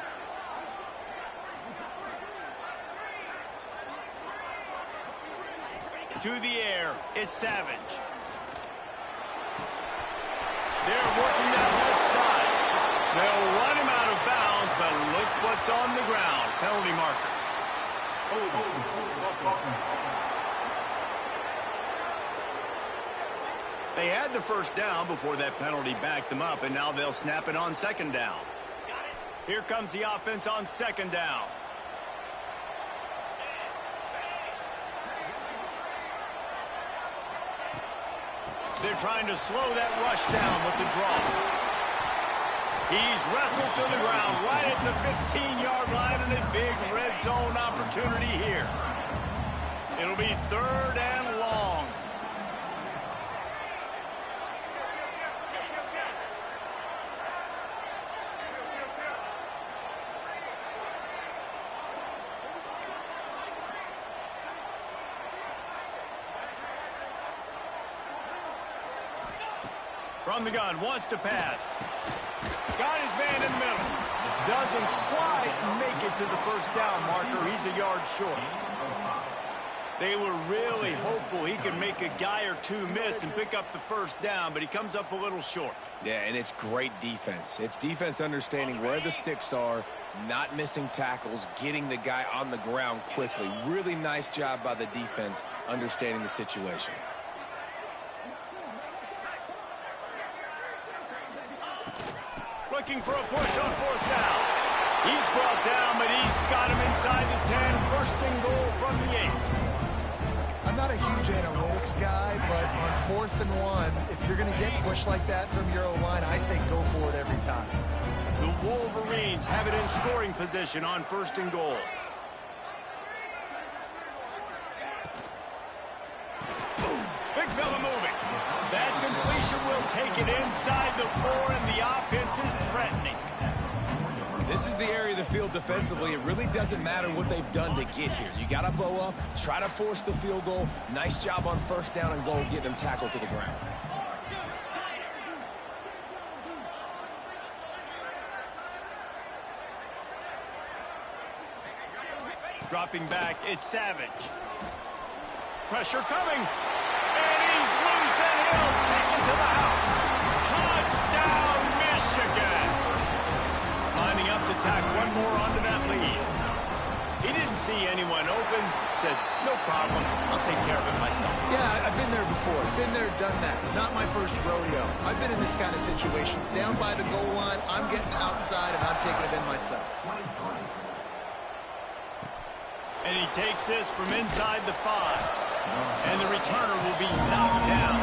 To the air, it's Savage. They're working that left side. They'll run him out of bounds. It's on the ground. Penalty marker. They had the first down before that penalty backed them up, and now they'll snap it on second down. Here comes the offense on second down. They're trying to slow that rush down with the draw. He's wrestled to the ground right at the 15-yard line, and a big red zone opportunity here. It'll be third and long. From the gun, wants to pass. Got his man in the middle. Doesn't quite make it to the first down marker. He's a yard short. They were really hopeful he could make a guy or two miss and pick up the first down, but he comes up a little short. Yeah, and it's great defense. It's defense understanding where the sticks are, not missing tackles, getting the guy on the ground quickly. Really nice job by the defense understanding the situation. Looking for a push on fourth down. He's brought down, but he's got him inside the 10. First and goal from the 8. I'm not a huge analytics guy, but on 4th and 1, if you're going to get pushed like that from your O-line, I say go for it every time. The Wolverines have it in scoring position on first and goal. Big fella moving. That completion will take it inside the 4, and the offense is threatening. This is the area of the field defensively. It really doesn't matter what they've done to get here. You got to bow up, try to force the field goal. Nice job on first down and goal, getting them tackled to the ground. Dropping back, it's Savage. Pressure coming. And he's loose, and he'll take it to the house. Touchdown, Michigan. Lining up to tack one more onto that lead. He didn't see anyone open. Said, no problem. I'll take care of it myself. Yeah, I've been there before. Been there, done that. Not my first rodeo. I've been in this kind of situation. Down by the goal line, I'm getting outside, and I'm taking it in myself. And he takes this from inside the 5. And the returner will be knocked down.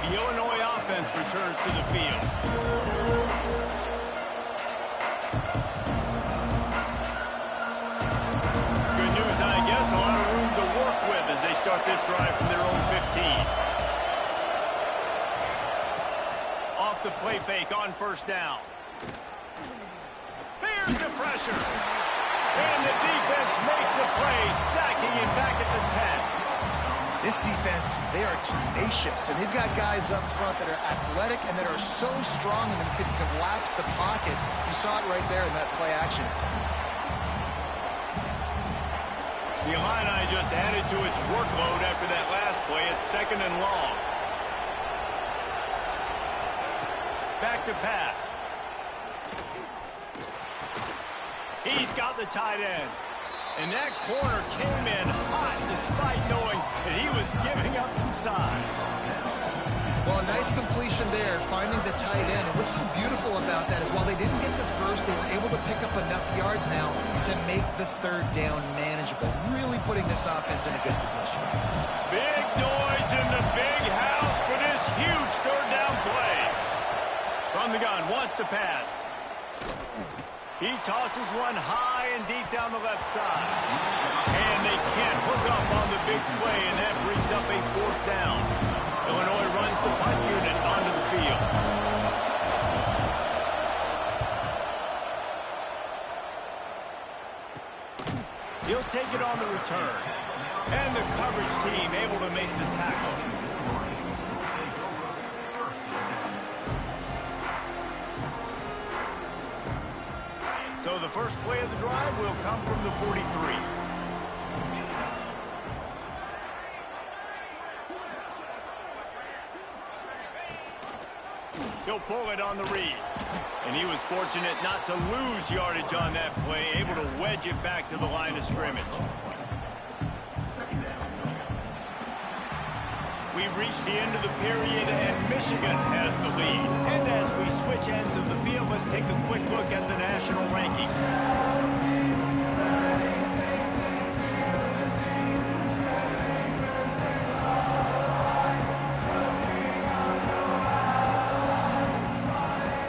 The Illinois offense returns to the field. Good news, I guess. A lot of room to work with as they start this drive from their own 15. Off the play fake on first down. There's the pressure. And the defense makes a play, sacking him back at the 10. This defense, they are tenacious, and they've got guys up front that are athletic and that are so strong and can collapse the pocket. You saw it right there in that play action. The Illini just added to its workload after that last play. It's second and long. Back to pass. He's got the tight end. And that corner came in hot despite knowing that he was giving up some size. Well, a nice completion there, finding the tight end. And what's so beautiful about that is while they didn't get the first, they were able to pick up enough yards now to make the third down manageable. Really putting this offense in a good position. Big noise in the big house for this huge third down play. From the gun, wants to pass. He tosses one high and deep down the left side. And they can't hook up on the big play, and that brings up a fourth down. Illinois runs the punt unit onto the field. He'll take it on the return. And the coverage team able to make the tackle. So the first play of the drive will come from the 43. He'll pull it on the read. And he was fortunate not to lose yardage on that play, able to wedge it back to the line of scrimmage. We've reached the end of the period, and Michigan has the lead. And as we switch ends of the field, let's take a quick look at the national rankings.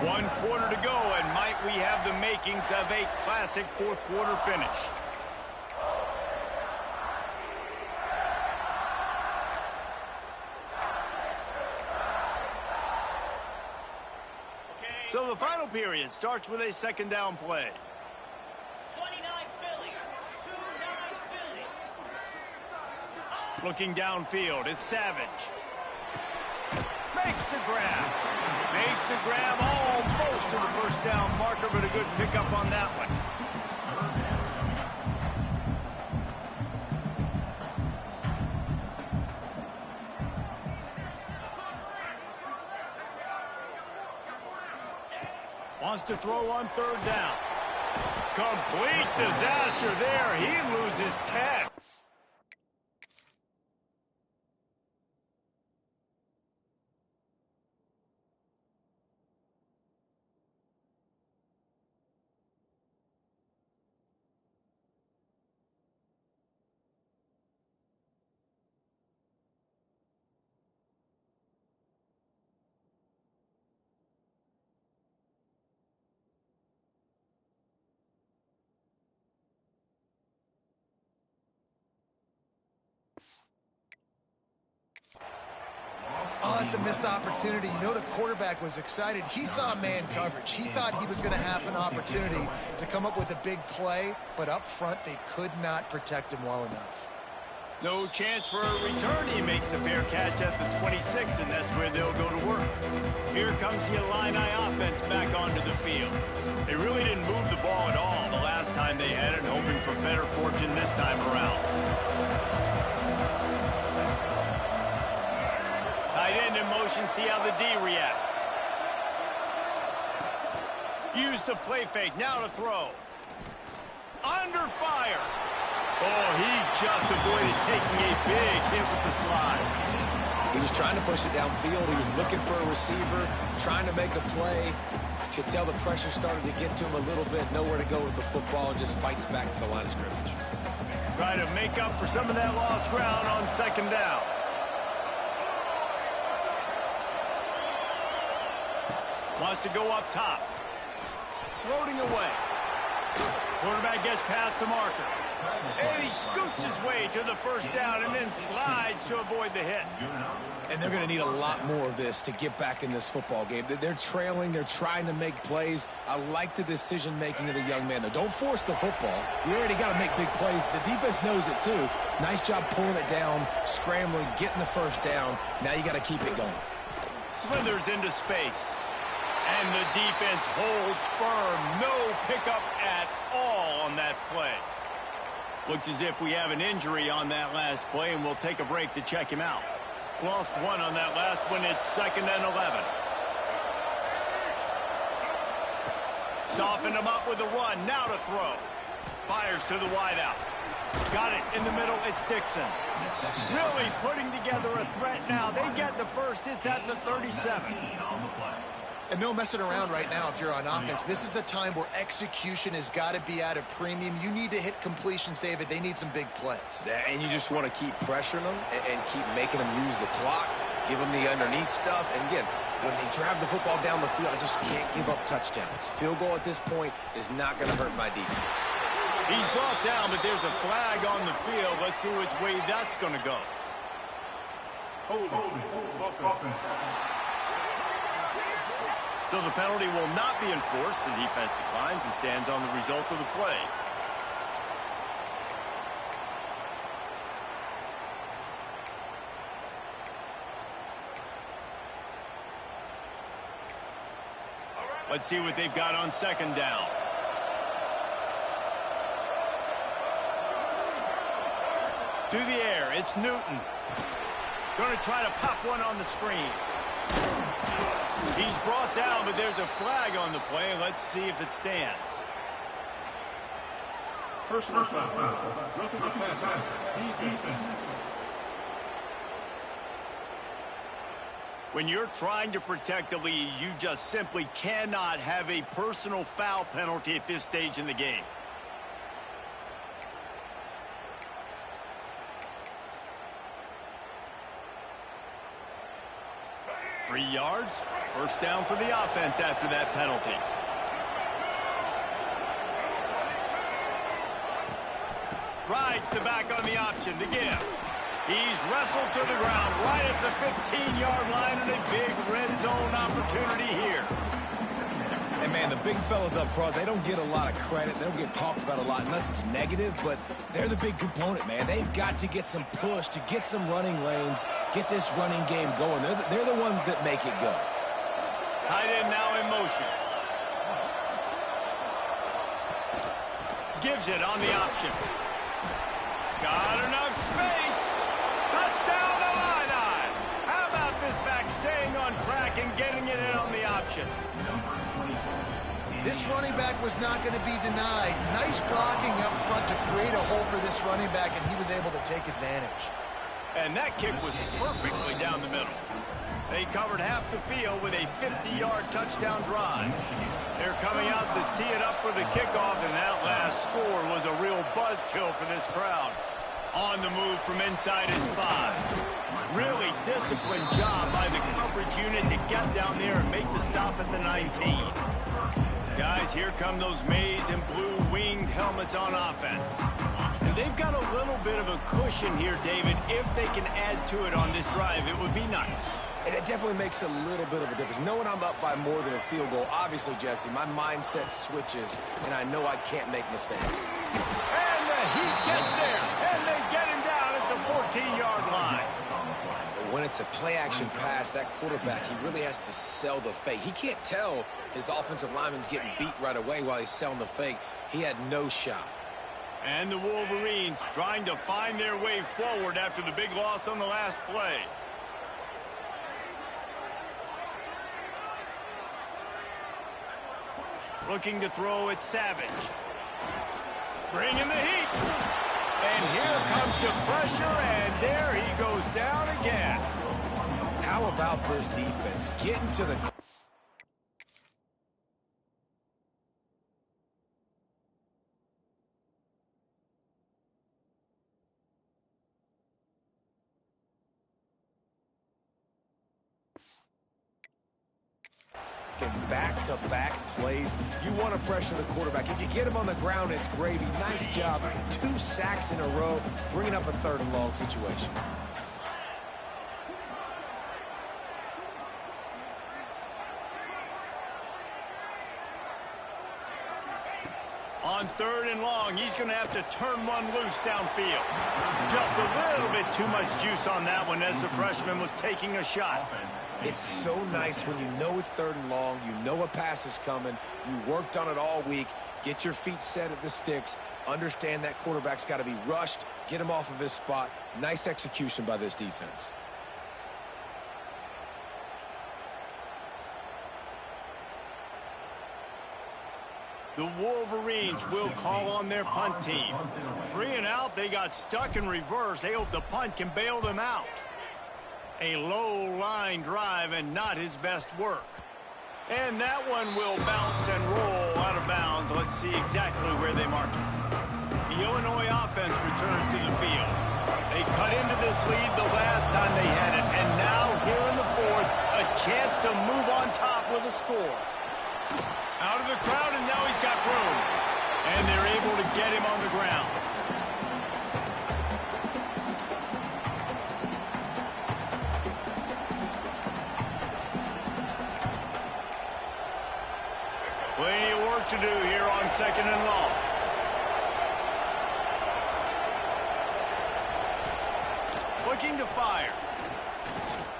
One quarter to go, and might we have the makings of a classic fourth quarter finish. So the final period starts with a second down play. 29 Philly. 29 Philly. Looking downfield, it's Savage. Makes the grab. Makes the grab almost to the first down marker, but a good pickup on that one. Wants to throw on third down. Complete disaster there. He loses 10. Oh, it's a missed opportunity. You know the quarterback was excited. He saw man coverage. He thought he was going to have an opportunity to come up with a big play, but up front they could not protect him well enough. No chance for a return. He makes the fair catch at the 26, and that's where they'll go to work. Here comes the Illini offense back onto the field. They really didn't move the ball at all the last time they had it, hoping for better fortune this time around. Tight end in motion, see how the D reacts. Use the play fake, now to throw. Under fire. Oh, he just avoided taking a big hit with the slide. He was trying to push it downfield. He was looking for a receiver, trying to make a play. You could tell the pressure started to get to him a little bit. Nowhere to go with the football, and just fights back to the line of scrimmage. Try to make up for some of that lost ground on second down. Wants to go up top. Floating away. Quarterback gets past the marker. And he scoots his way to the first down and then slides to avoid the hit. And they're going to need a lot more of this to get back in this football game. They're trailing. They're trying to make plays. I like the decision-making of the young man, though. Don't force the football. You already got to make big plays. The defense knows it, too. Nice job pulling it down, scrambling, getting the first down. Now you got to keep it going. Slithers into space. And the defense holds firm. No pickup at all on that play. Looks as if we have an injury on that last play, and we'll take a break to check him out. Lost one on that last one. It's 2nd and 11. Softened him up with a run. Now to throw. Fires to the wideout. Got it in the middle. It's Dixon. Really putting together a threat now. They get the first. It's at the 37. And no messing around right now if you're on offense. This is the time where execution has got to be at a premium. You need to hit completions, David. They need some big plays. And you just want to keep pressuring them and keep making them use the clock, give them the underneath stuff. And again, when they drive the football down the field, I just can't give up touchdowns. Field goal at this point is not going to hurt my defense. He's brought down, but there's a flag on the field. Let's see which way that's going to go. Hold. So the penalty will not be enforced. The defense declines and stands on the result of the play. Let's see what they've got on second down. To the air, it's Newton. Going to try to pop one on the screen. He's brought down, but there's a flag on the play. Let's see if it stands. Personal foul. Roughing the passer. Defense. When you're trying to protect the lead, you just simply cannot have a personal foul penalty at this stage in the game. Free yards, first down for the offense after that penalty. Rides the back on the option to give. He's wrestled to the ground right at the 15-yard line, and a big red zone opportunity here. And, man, the big fellas up front, they don't get a lot of credit. They don't get talked about a lot unless it's negative, but they're the big component, man. They've got to get some push, to get some running lanes, get this running game going. They're the ones that make it go. Tight end now in motion. Gives it on the option. Got enough space. Touchdown Illini. How about this back staying on track and getting it in on the option? This running back was not going to be denied. Nice blocking up front to create a hole for this running back, and he was able to take advantage. And that kick was perfectly down the middle. They covered half the field with a 50-yard touchdown drive. They're coming out to tee it up for the kickoff, and that last score was a real buzzkill for this crowd. On the move from inside his 5. Really disciplined job by the coverage unit to get down there and make the stop at the 19. Guys, here come those maize and blue winged helmets on offense. And they've got a little bit of a cushion here, David. If they can add to it on this drive, it would be nice. And it definitely makes a little bit of a difference. Knowing I'm up by more than a field goal, obviously, Jesse, my mindset switches, and I know I can't make mistakes. And the Heat gets there, and they get him down at the 14-yard line. When it's a play-action pass, that quarterback, he really has to sell the fake. He can't tell his offensive lineman's getting beat right away while he's selling the fake. He had no shot. And the Wolverines trying to find their way forward after the big loss on the last play. Looking to throw it Savage. Bringing the heat. And here comes the pressure, and there he goes down again. How about this defense getting to the... in back-to-back plays, you want to pressure the quarterback. If you get him on the ground, it's gravy. Nice job. 2 sacks in a row, bringing up a 3rd and long situation. On 3rd and long, he's going to have to turn one loose downfield. Just a little bit too much juice on that one as the freshman was taking a shot. It's so nice when you know it's 3rd and long, you know a pass is coming, you worked on it all week, get your feet set at the sticks, understand that quarterback's got to be rushed, get him off of his spot. Nice execution by this defense. The Wolverines will call on their punt team. 3 and out, they got stuck in reverse. They hope the punt can bail them out. A low line drive and not his best work. And that one will bounce and roll out of bounds. Let's see exactly where they mark it. The Illinois offense returns to the field. They cut into this lead the last time they had it. And now here in the 4th, a chance to move on top with a score. Out of the crowd, and now he's got room. And they're able to get him on the ground. Plenty of work to do here on 2nd and long. Looking to fire.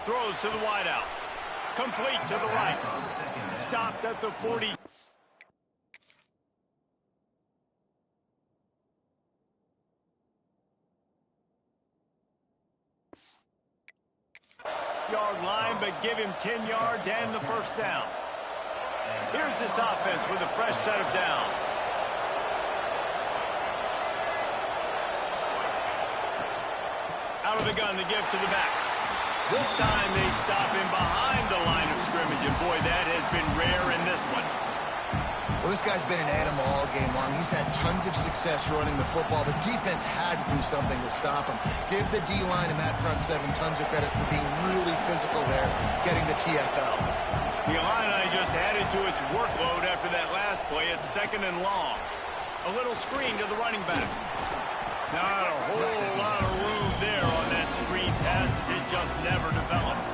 Throws to the wideout. Complete to the right. Stopped at the 40. 6-yard line, but give him 10 yards and the first down. Here's this offense with a fresh set of downs. Out of the gun to give to the back. This time they stop him behind the line of scrimmage, and boy, that has been rare in this one. Well, this guy's been an animal all game long. He's had tons of success running the football. The defense had to do something to stop him. Give the D-line and that front seven tons of credit for being really physical there, getting the TFL. The Illini just added to its workload after that last play. It's 2nd and long. A little screen to the running back. Not a whole lot of room there on that screen pass as it just never developed.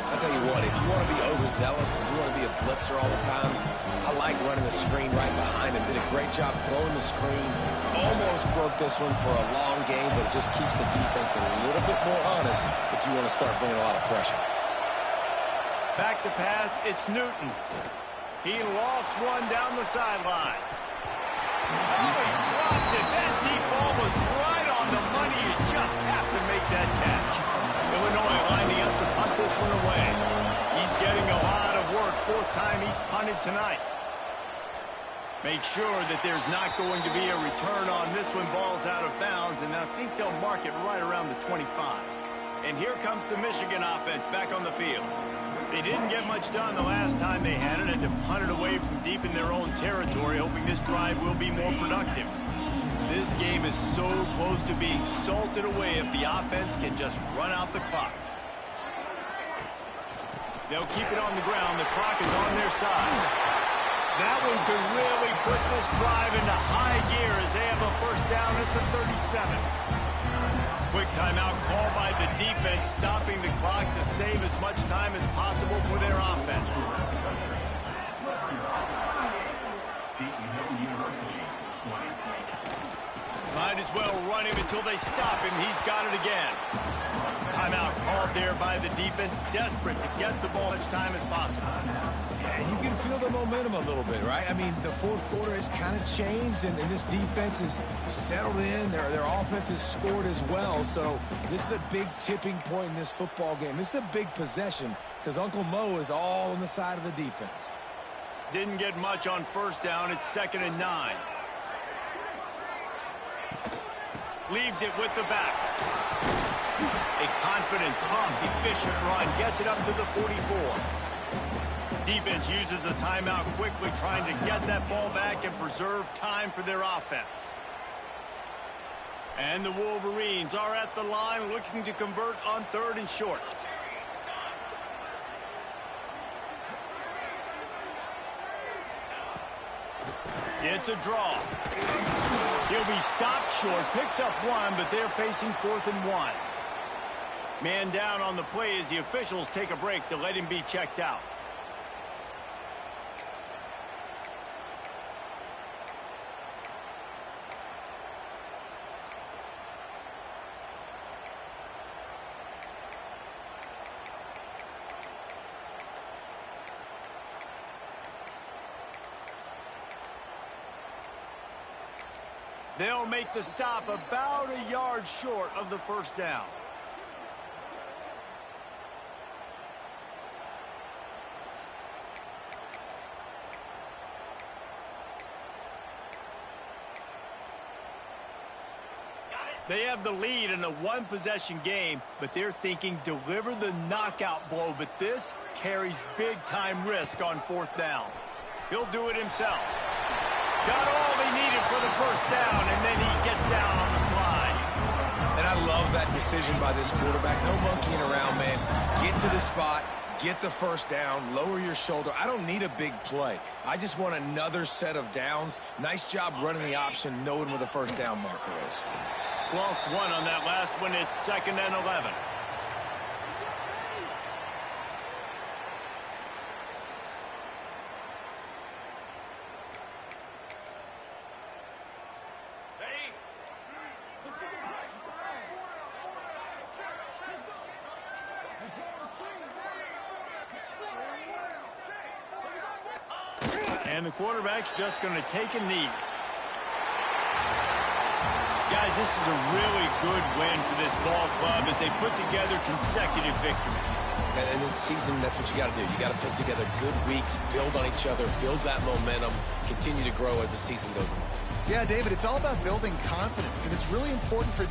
I'll tell you what, if you want to be overzealous and you want to be a blitzer all the time, I like running the screen right behind him. Did a great job throwing the screen. Almost broke this one for a long game, but it just keeps the defense a little bit more honest if you want to start bringing a lot of pressure. Back to pass, it's Newton. He lofts one down the sideline. Oh, he dropped it. That deep ball was right on the money. You just have to make that catch. Illinois lining up to punt this one away. He's getting a lot of work. 4th time he's punted tonight. Make sure that there's not going to be a return on this one. Ball's out of bounds, and I think they'll mark it right around the 25. And here comes the Michigan offense back on the field. They didn't get much done the last time they had it, and to punt it away from deep in their own territory, hoping this drive will be more productive. This game is so close to being salted away if the offense can just run out the clock. They'll keep it on the ground. The clock is on their side. That one could really put this drive into high gear as they have a first down at the 37. Quick timeout call by the defense, stopping the clock to save as much time as possible for their offense. Might as well run him until they stop him. He's got it again. Timeout called there by the defense, desperate to get the ball as much time as possible. Yeah, you can feel the momentum a little bit, right? I mean, the 4th quarter has kind of changed, and this defense is settled in. Their offense has scored as well, so this is a big tipping point in this football game. This is a big possession because Uncle Mo is all on the side of the defense. Didn't get much on first down. It's 2nd and 9. Leaves it with the back. A confident, tough, efficient run. Gets it up to the 44. Defense uses a timeout quickly, trying to get that ball back and preserve time for their offense. And the Wolverines are at the line looking to convert on 3rd and short. It's a draw. He'll be stopped short, picks up one, but they're facing 4th and 1. Man down on the play as the officials take a break to let him be checked out. They'll make the stop about a yard short of the first down. They have the lead in a one-possession game, but they're thinking deliver the knockout blow, but this carries big-time risk on 4th down. He'll do it himself. Got all he needed for the first down, and then he gets down on the slide. And I love that decision by this quarterback. No monkeying around, man. Get to the spot, get the first down, lower your shoulder. I don't need a big play. I just want another set of downs. Nice job running the option, knowing where the first down marker is. Lost one on that last one. It's 2nd and 11. And the quarterback's just going to take a knee. Guys, this is a really good win for this ball club as they put together consecutive victories. And in this season, that's what you got to do. You got to put together good weeks, build on each other, build that momentum, continue to grow as the season goes on. Yeah, David, it's all about building confidence, and it's really important for